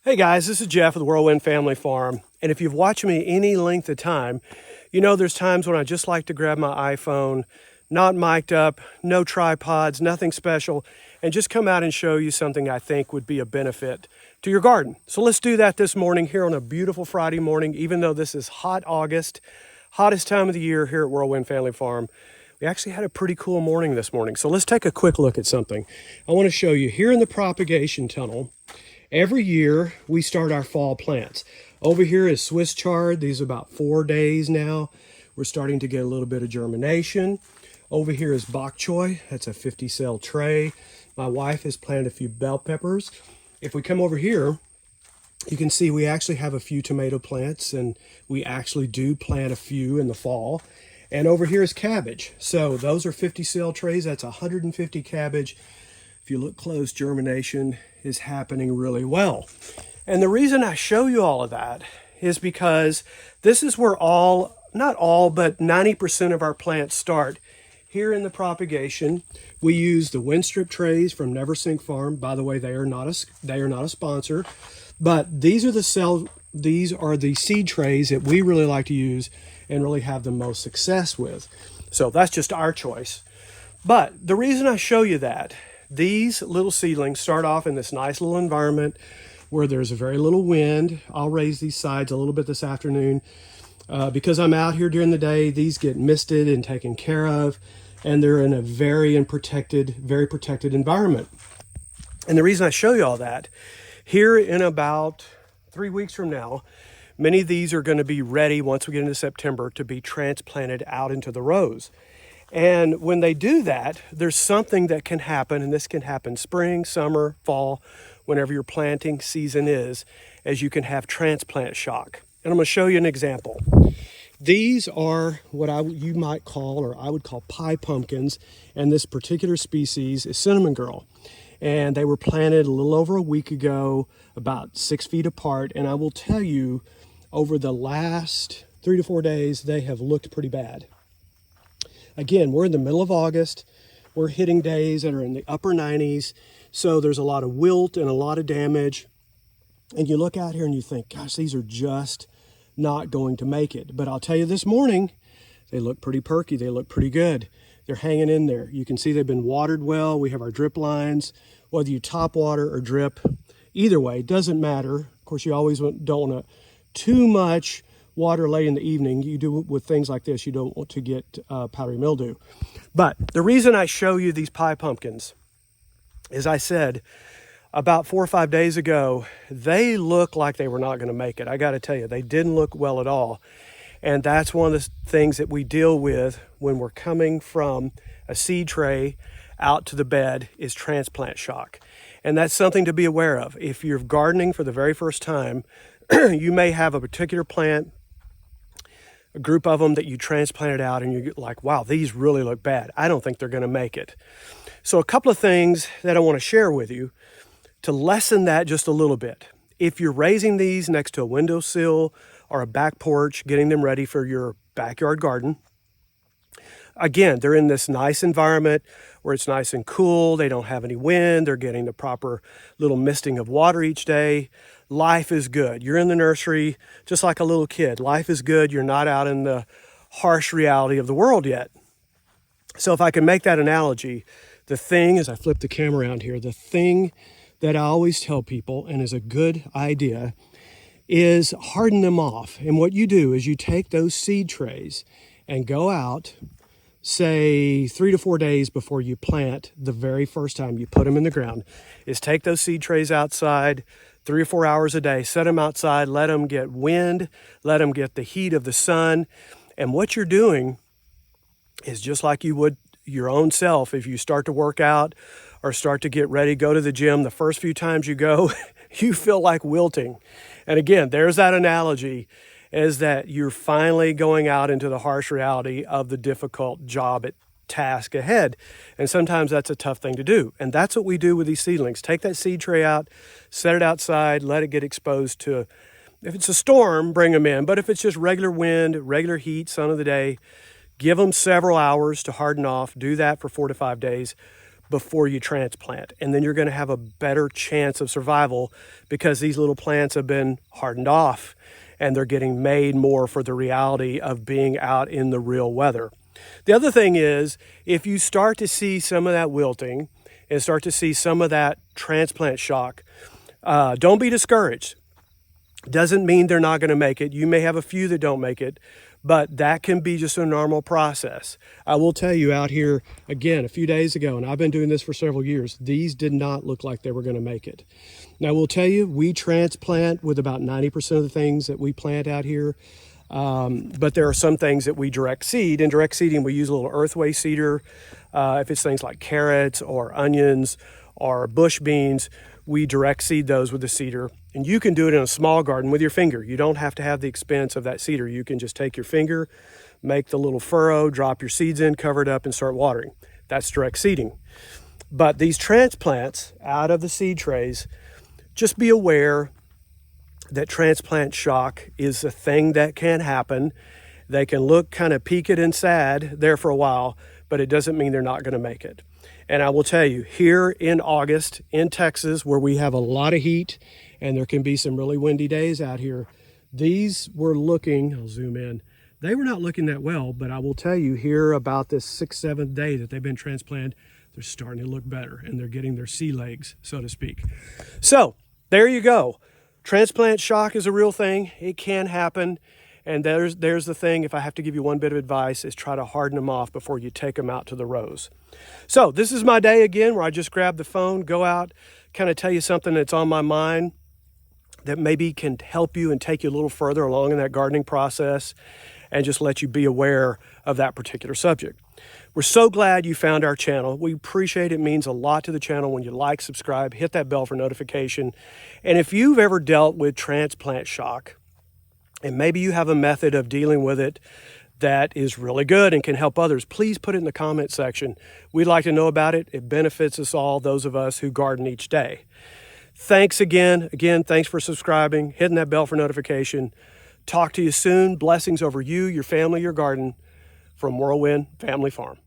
Hey guys, this is Jeff of the Whirlwind Family Farm. And if you've watched me any length of time, you know there's times when I just like to grab my iPhone, not mic'd up, no tripods, nothing special, and just come out and show you something I think would be a benefit to your garden. So let's do that this morning here on a beautiful Friday morning, even though this is hot August, hottest time of the year here at Whirlwind Family Farm. We actually had a pretty cool morning this morning. So let's take a quick look at something. I want to show you here in the propagation tunnel. Every year we start our fall plants. Over here is Swiss chard. These are about 4 days now. We're starting to get a little bit of germination. Over here is bok choy. That's a 50 cell tray. My wife has planted a few bell peppers. If we come over here, you can see we actually have a few tomato plants, and we actually do plant a few in the fall. And over here is cabbage. So those are 50 cell trays. That's 150 cabbage. If you look close, germination is happening really well. And the reason I show you all of that is because this is where not all, but 90% of our plants start. Here in the propagation, we use the wind strip trays from Never Sink Farm. By the way, they are not a sponsor, but these are the seed trays that we really like to use and really have the most success with. So that's just our choice. But the reason I show you that, these little seedlings start off in this nice little environment where there's a very little wind. I'll raise these sides a little bit this afternoon. Because I'm out here during the day, these get misted and taken care of, and they're in a very protected environment. And the reason I show you all that, here in about 3 weeks from now, many of these are going to be ready once we get into September to be transplanted out into the rows. And when they do that, there's something that can happen, and this can happen spring, summer, fall, whenever your planting season is, as you can have transplant shock. And I'm going to show you an example. These are what you might call, or I would call, pie pumpkins, and this particular species is cinnamon girl. And they were planted a little over a week ago, about 6 feet apart, and I will tell you, over the last 3 to 4 days, they have looked pretty bad. Again, we're in the middle of August. We're hitting days that are in the upper 90s, so there's a lot of wilt and a lot of damage. And you look out here and you think, gosh, these are just not going to make it. But I'll tell you, this morning, they look pretty perky. They look pretty good. They're hanging in there. You can see they've been watered well. We have our drip lines. Whether you top water or drip, either way, it doesn't matter. Of course, you always don't want too much water late in the evening. You do with things like this, you don't want to get powdery mildew. But the reason I show you these pie pumpkins is, I said about 4 or 5 days ago, they look like they were not going to make it. I got to tell you, they didn't look well at all. And that's one of the things that we deal with when we're coming from a seed tray out to the bed, is transplant shock. And that's something to be aware of. If you're gardening for the very first time, you may have a particular plant, a group of them that you transplanted out, and you're like, wow, these really look bad. I don't think they're going to make it. So a couple of things that I want to share with you to lessen that just a little bit. If you're raising these next to a windowsill or a back porch, getting them ready for your backyard garden, again, they're in this nice environment where it's nice and cool. They don't have any wind. They're getting the proper little misting of water each day. Life is good. You're in the nursery just like a little kid. Life is good. You're not out in the harsh reality of the world yet. So if I can make that analogy, the thing, as I flip the camera around here, the thing that I always tell people, and is a good idea, is harden them off. And what you do is you take those seed trays and go out, say 3 to 4 days before you plant, the very first time you put them in the ground, is take those seed trays outside 3 or 4 hours a day, set them outside, let them get wind, let them get the heat of the sun. And what you're doing is just like you would your own self. If you start to work out or start to get ready, go to the gym, the first few times you go, you feel like wilting. And again, there's that analogy, is that you're finally going out into the harsh reality of the difficult task ahead. And sometimes that's a tough thing to do. And that's what we do with these seedlings. Take that seed tray out, set it outside, let it get exposed to, if it's a storm, bring them in. But if it's just regular wind, regular heat, sun of the day, give them several hours to harden off. Do that for 4 to 5 days. before you transplant. And then you're going to have a better chance of survival because these little plants have been hardened off and they're getting made more for the reality of being out in the real weather. The other thing is, if you start to see some of that wilting and start to see some of that transplant shock, don't be discouraged. Doesn't mean they're not going to make it. You may have a few that don't make it, but that can be just a normal process. I will tell you, out here, again, a few days ago, and I've been doing this for several years, these did not look like they were going to make it. Now, we'll tell you, we transplant with about 90% of the things that we plant out here, but there are some things that we direct seed. In direct seeding, we use a little earthway seeder. If it's things like carrots or onions or bush beans, we direct seed those with the seeder. And you can do it in a small garden with your finger. You don't have to have the expense of that seeder. You can just take your finger, make the little furrow, drop your seeds in, cover it up, and start watering. That's direct seeding. But these transplants out of the seed trays, just be aware that transplant shock is a thing that can happen. They can look kind of peaked and sad there for a while, but it doesn't mean they're not going to make it. And I will tell you, here in August in Texas, where we have a lot of heat and there can be some really windy days out here, these were looking, I'll zoom in, they were not looking that well, but I will tell you, here about this 6th, 7th day that they've been transplanted, they're starting to look better and they're getting their sea legs, so to speak. So there you go. Transplant shock is a real thing. It can happen. And there's the thing, if I have to give you one bit of advice, is try to harden them off before you take them out to the rows. So this is my day again where I just grab the phone, go out, kind of tell you something that's on my mind that maybe can help you and take you a little further along in that gardening process and just let you be aware of that particular subject. We're so glad you found our channel. We appreciate it. It means a lot to the channel when you like, subscribe, hit that bell for notification. And if you've ever dealt with transplant shock, and maybe you have a method of dealing with it that is really good and can help others, please put it in the comment section. We'd like to know about it. It benefits us all, those of us who garden each day. Thanks again. Again, thanks for subscribing, hitting that bell for notification. Talk to you soon. Blessings over you, your family, your garden, from Whirlwind Family Farm.